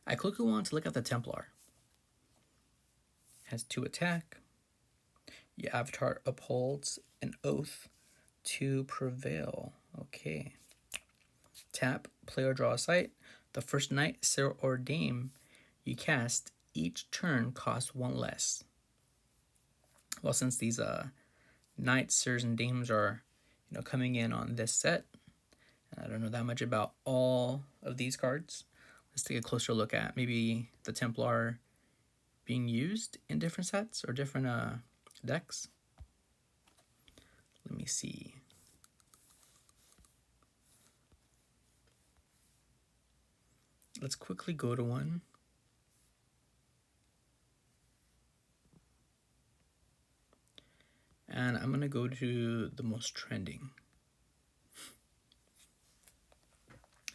I quickly want to look at the Templar. Has 2 attack. Your avatar upholds an oath to prevail. Okay. Tap, play or draw a sight. The first knight, sir, or dame you cast each turn costs 1 less. Well, since these knights, sirs, and dames are, coming in on this set, I don't know that much about all of these cards. Let's take a closer look at maybe the Templar being used in different sets or different decks. Let me see. Let's quickly go to one. And I'm going to go to the most trending.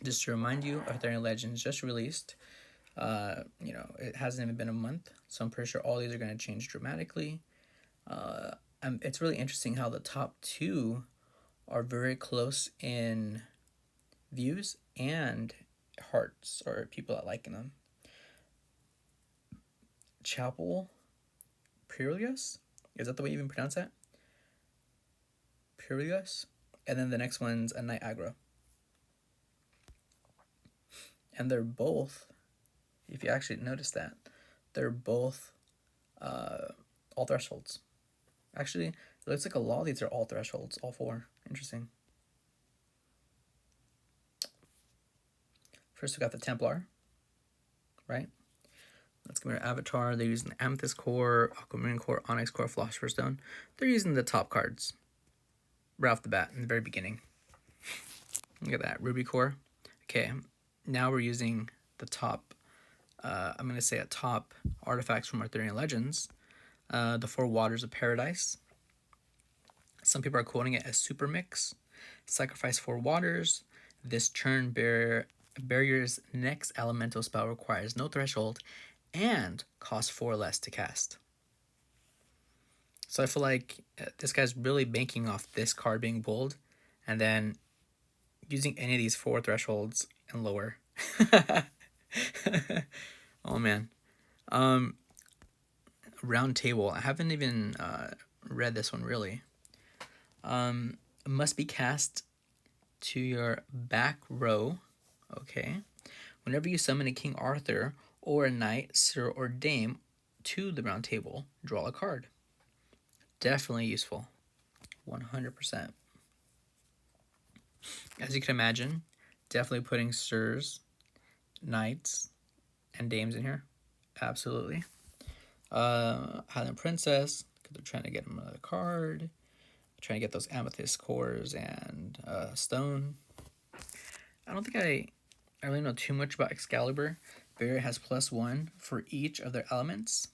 Just to remind you, Arthurian Legends just released. It hasn't even been a month, so I'm pretty sure all these are going to change dramatically. It's really interesting how the top 2 are very close in views and hearts, or people that like them. Chapel Pyrrhius? Is that the way you even pronounce that? Pyrrhius? And then the next one's a Knight Aggro. And they're both, if you actually notice that, they're both all thresholds. Actually, it looks like a lot of these are all thresholds, all 4. Interesting. First, we got the Templar, right? Let's go to Avatar. They're using the Amethyst Core, Aquamarine Core, Onyx Core, Philosopher's Stone. They're using the top cards right off the bat in the very beginning. Look at that, Ruby Core. Okay, now we're using the top, I'm going to say top artifacts from Arthurian Legends. The 4 Waters of Paradise. Some people are quoting it as Super Mix. Sacrifice 4 waters. This turn, barrier's next elemental spell requires no threshold and costs 4 less to cast. So I feel like this guy's really banking off this card being bold and then using any of these 4 thresholds and lower. Oh man. Round Table. I haven't even read this one really. Must be cast to your back row. Okay. Whenever you summon a King Arthur or a knight, sir, or dame to the round table, draw a card. Definitely useful. 100%. As you can imagine, definitely putting sirs, knights, and dames in here. Absolutely. Highland Princess, because they're trying to get him another card. Trying to get those amethyst cores and stone. I don't think I really know too much about Excalibur. Barrier has +1 for each of their elements.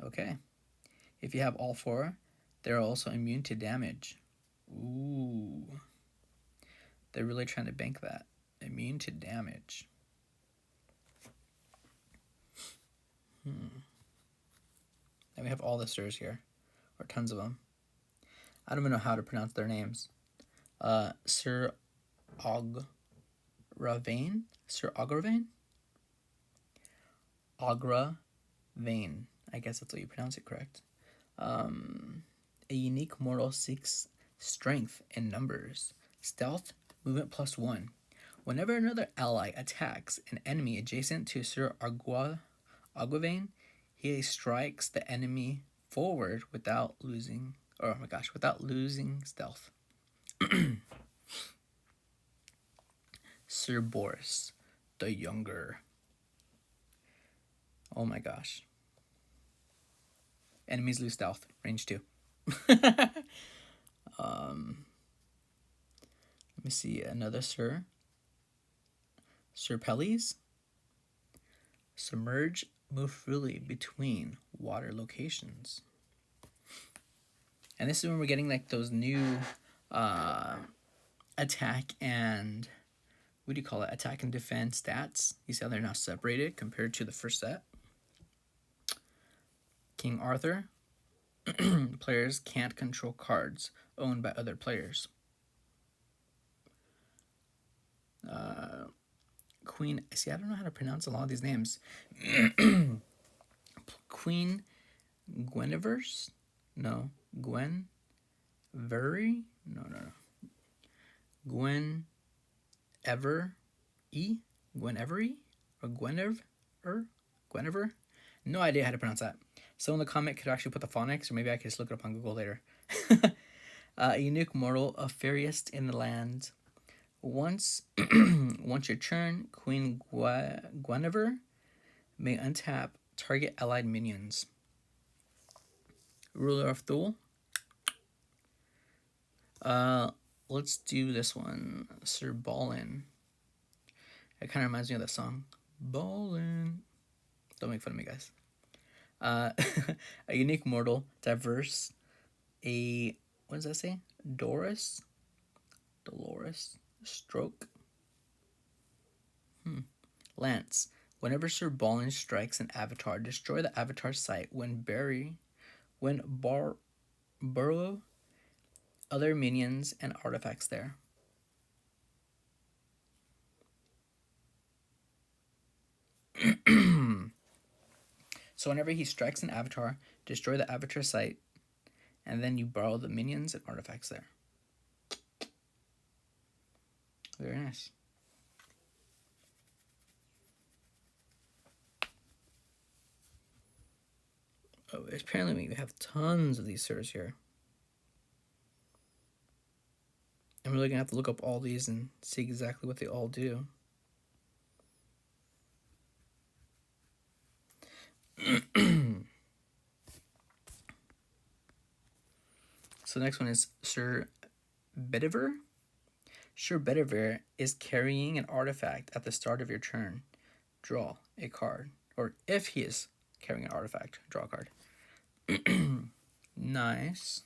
Okay. If you have all 4, they're also immune to damage. Ooh. They're really trying to bank that. Immune to damage. And we have all the sirs here. Or tons of them. I don't even know how to pronounce their names. Sir Agravain? Sir Agravain? Agravain. I guess that's what you pronounce it correct. A unique mortal seeks strength in numbers. Stealth, movement +1. Whenever another ally attacks an enemy adjacent to Sir Agravain, he strikes the enemy forward without losing stealth. Sir Boris the Younger. Oh my gosh. Enemies lose stealth. Range 2. Let me see. Another Sir. Sir Pellies. Submerge. Move freely between water locations. And this is when we're getting like those new attack and what do you call it? Attack and defend stats. You see how they're now separated compared to the first set. King Arthur. Players can't control cards owned by other players. Queen. See, I don't know how to pronounce a lot of these names. Queen Guinevere's? No. Gwen Very? No. Gwen Ever E? Gwen Every? Or Gwenever? No idea how to pronounce that. Someone in the comment could actually put the phonics, or maybe I could just look it up on Google later. A unique mortal, a fairest in the land. Once your turn, Queen Guinevere may untap target allied minions. Ruler of Thule. Let's do this one. Sir Ballin. It kind of reminds me of that song. Ballin. Don't make fun of me, guys. A unique mortal, diverse. What does that say? Dolores. Stroke. Lance. Whenever Sir Ballin strikes an avatar, destroy the avatar site when burrow other minions and artifacts there. So whenever he strikes an avatar, destroy the avatar site, and then you borrow the minions and artifacts there. Very nice. Oh, apparently we have tons of these sirs here. I'm really going to have to look up all these and see exactly what they all do. So the next one is Sir Bedivere. Sir Bedivere is carrying an artifact at the start of your turn. Draw a card. Or if he is carrying an artifact, draw a card. Nice.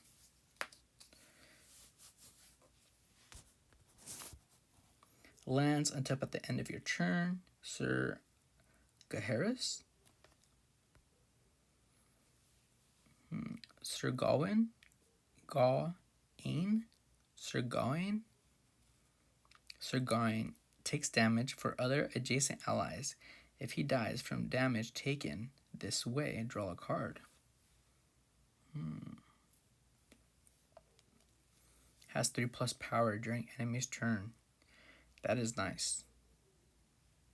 Lands untap at the end of your turn. Sir Gaheris. Sir Gawain. Sir Gawain takes damage for other adjacent allies. If he dies from damage taken this way, draw a card. Has 3+ power during enemy's turn. That is nice.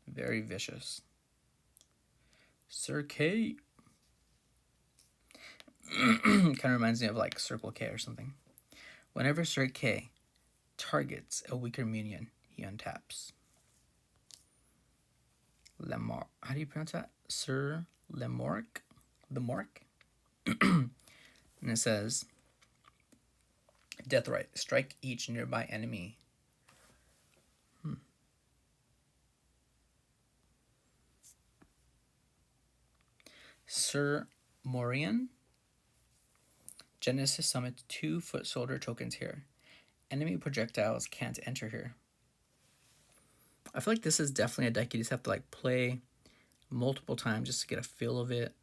Very vicious. Sir K. Kind of reminds me of like Circle K or something. Whenever Sir K targets a weaker minion, he untaps. Lemar. How do you pronounce that? Sir Lemork? And it says, Deathright. Strike each nearby enemy. Sir Morian. Genesis summons 2 foot soldier tokens here. Enemy projectiles can't enter here. I feel like this is definitely a deck you just have to like play multiple times just to get a feel of it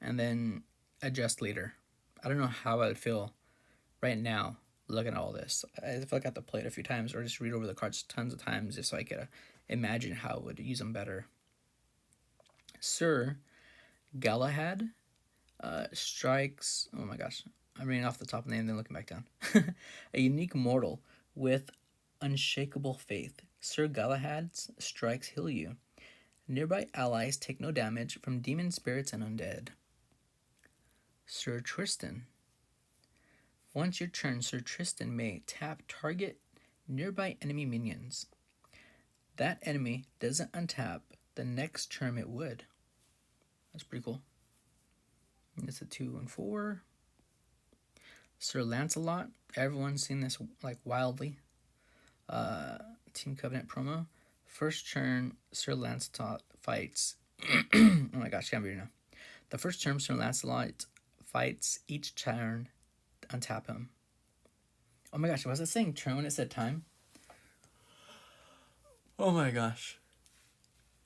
and then adjust later. I don't know how I would feel right now looking at all this. I feel like I have to play it a few times or just read over the cards tons of times just so I could imagine how I would use them better. Sir Galahad strikes... Oh my gosh. I'm reading off the top of the name and then looking back down. A unique mortal with unshakable faith. Sir Galahad's strikes heal you. Nearby allies take no damage from demon spirits and undead. Sir Tristan. Once your turn, Sir Tristan may tap target nearby enemy minions. That enemy doesn't untap the next turn it would. That's pretty cool. And it's a 2 and 4. Sir Lancelot. Everyone's seen this like wildly. Team Covenant promo. First turn, Sir Lancelot fights. Oh my gosh, can't read it now. The first turn, Sir Lancelot fights each turn. Untap him. Oh my gosh, was it saying turn when it said time? Oh my gosh.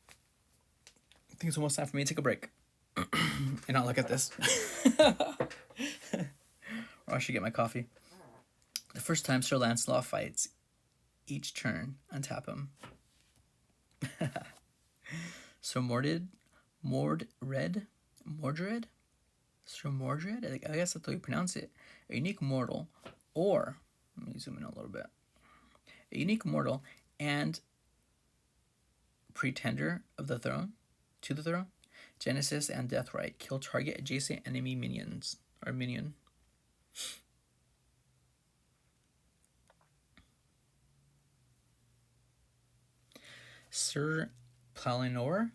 I think it's almost time for me to take a break. And not look at this. Or I should get my coffee. The first time Sir Lancelot fights, each turn, untap him. Sir Mordred? Sir Mordred? I guess that's how you pronounce it. A unique mortal, or, let me zoom in a little bit. A unique mortal and pretender of the throne, to the throne, Genesis and Deathrite. Kill target adjacent enemy minions, or minion. Sir Plalinor,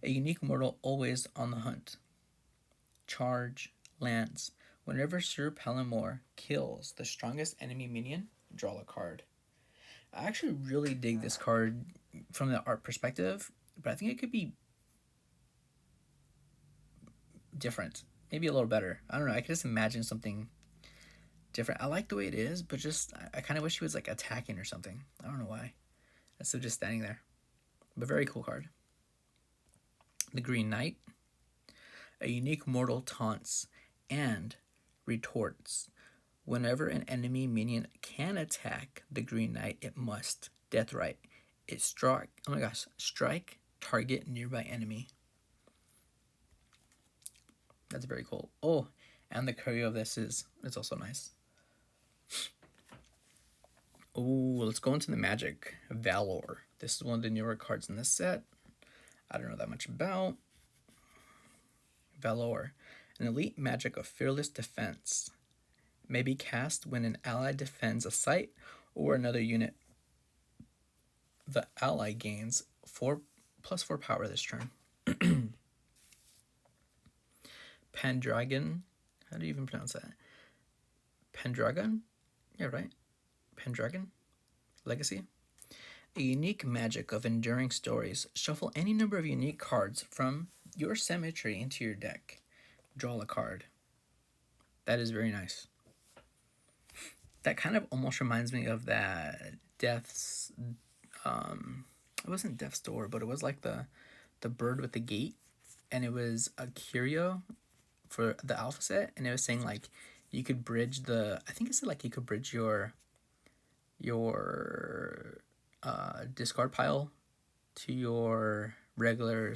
a unique mortal always on the hunt. Charge, lance. Whenever Sir Palamore kills the strongest enemy minion, draw a card. I actually really dig this card from the art perspective, but I think it could be different. Maybe a little better. I don't know. I could just imagine something different. I like the way it is, but just I kind of wish he was like attacking or something. I don't know why. Instead of just standing there. But very cool card. The Green Knight. A unique mortal taunts and retorts. Whenever an enemy minion can attack the Green Knight, it must. Deathrite. It strike. Oh my gosh. Strike target nearby enemy. That's very cool. Oh, and the curio of this is also nice. Oh, let's go into the magic. Valor. This is one of the newer cards in this set. I don't know that much about. Valor. An elite magic of fearless defense. May be cast when an ally defends a site or another unit. The ally gains +4 power this turn. Pendragon. How do you even pronounce that? Pendragon? Yeah, right. Pendragon. Legacy. A unique magic of enduring stories. Shuffle any number of unique cards from your cemetery into your deck. Draw a card. That is very nice. That kind of almost reminds me of that Death's... it wasn't Death's Door, but it was like the bird with the gate. And it was a curio for the alpha set. And it was saying like you could bridge the... I think it said like you could bridge your discard pile to your regular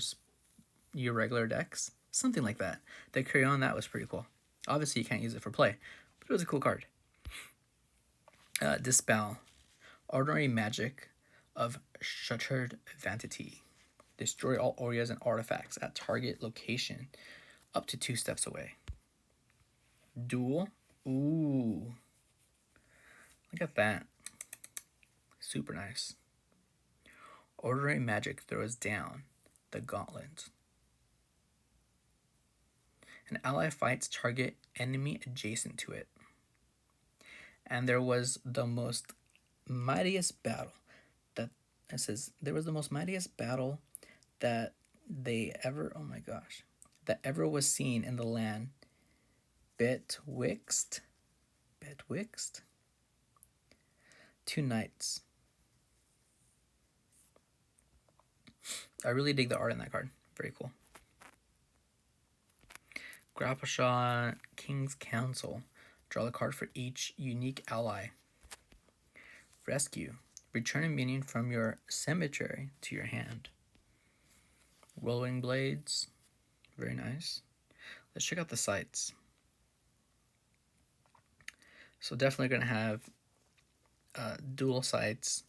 decks, something like that. The curio on that was pretty cool. Obviously, you can't use it for play, but it was a cool card. Dispel, ordinary magic of Shattered Vanity. Destroy all auras and artifacts at target location, up to 2 steps away. Duel. Ooh, look at that. Super nice. Ordinary magic throws down the gauntlet. An ally fights target enemy adjacent to it. And there was the most mightiest battle that it says there was the most mightiest battle that they ever that ever was seen in the land. Betwixt 2 knights. I really dig the art in that card. Very cool. Grapple Shot, King's Council. Draw a card for each unique ally. Rescue. Return a minion from your cemetery to your hand. Whirlwind Blades. Very nice. Let's check out the sites. So definitely going to have dual sites.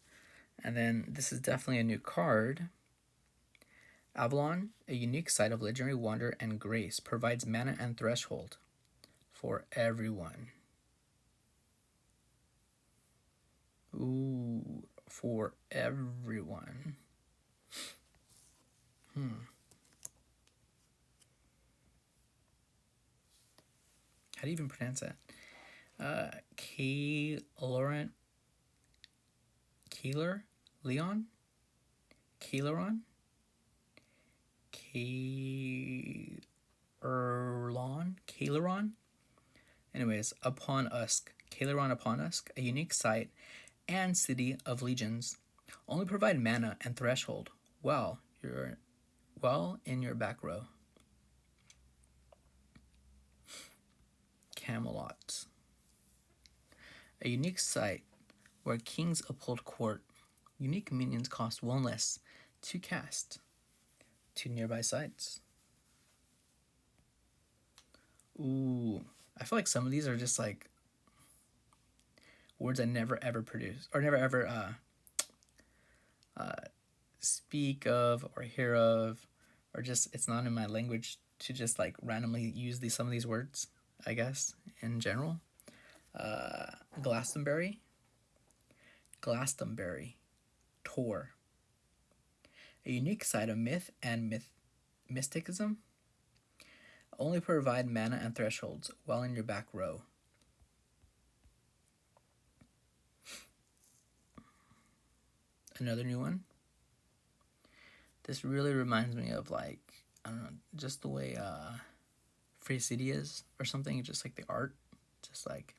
And then this is definitely a new card. Avalon, a unique site of legendary wonder and grace, provides mana and threshold for everyone. Ooh, for everyone. How do you even pronounce that? Kaileron? Anyways, Kaileron upon Usk, a unique site and city of legions. Only provide mana and threshold while you're in your back row. Camelot, a unique site where kings uphold court. Unique minions cost 1 less to cast to nearby sites. Ooh, I feel like some of these are just like words I never ever produce or never ever speak of or hear of, or just it's not in my language to just like randomly use some of these words, I guess, in general. Glastonbury, Tor, a unique side of myth and mysticism. Only provide mana and thresholds while in your back row. Another new one. This really reminds me of like, I don't know, just the way Free City is or something, just like the art. Just like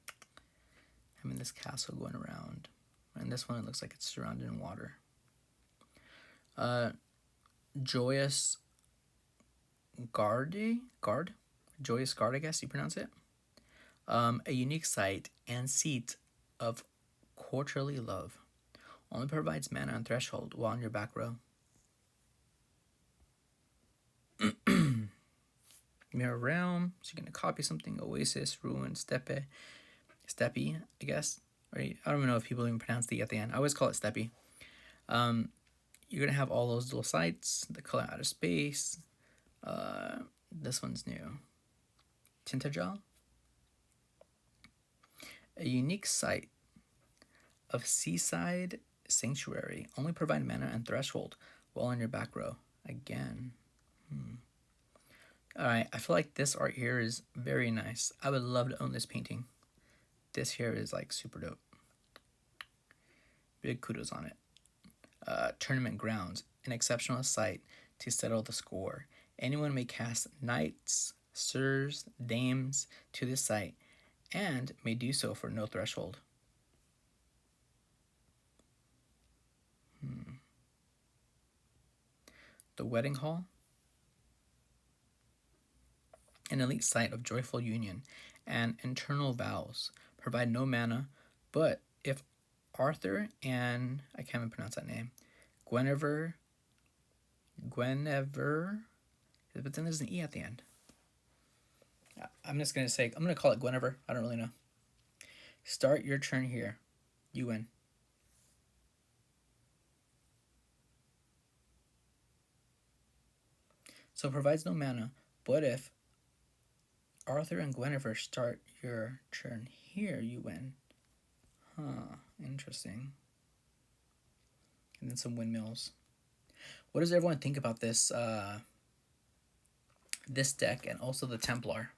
having this castle going around. And this one, it looks like it's surrounded in water. Joyous Guard? Joyous Guard, I guess you pronounce it. A unique site and seat of quarterly love. Only provides mana and threshold while in your back row. Mirror Realm. So you're going to copy something. Oasis, Ruin, Steppe, I guess. Right? I don't even know if people even pronounce the E at the end. I always call it Steppe. You're going to have all those little sites. The color Outer Space. This one's new. Tintagel. A unique site of Seaside Sanctuary. Only provide mana and threshold while in your back row. Again. Alright, I feel like this art here is very nice. I would love to own this painting. This here is like super dope. Big kudos on it. Tournament Grounds. An exceptional site to settle the score. Anyone may cast knights, sirs, dames to this site and may do so for no threshold. The Wedding Hall. An elite site of joyful union and internal vows. Provide no mana, but if Arthur and, I can't even pronounce that name, Guinevere, but then there's an E at the end. I'm just going to call it Guinevere. I don't really know. Start your turn here. You win. So it provides no mana, but if Arthur and Guinevere start your turn here, you win. Huh, interesting. And then some windmills. What does everyone think about this this deck and also the Templar?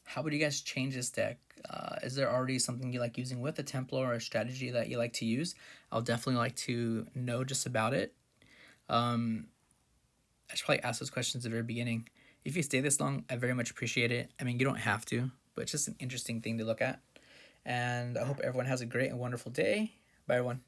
How would you guys change this deck? Is there already something you like using with the Templar or a strategy that you like to use? I'll definitely like to know just about it. I should probably ask those questions at the very beginning. If you stay this long, I very much appreciate it. I mean, you don't have to, but it's just an interesting thing to look at. And I hope everyone has a great and wonderful day. Bye, everyone.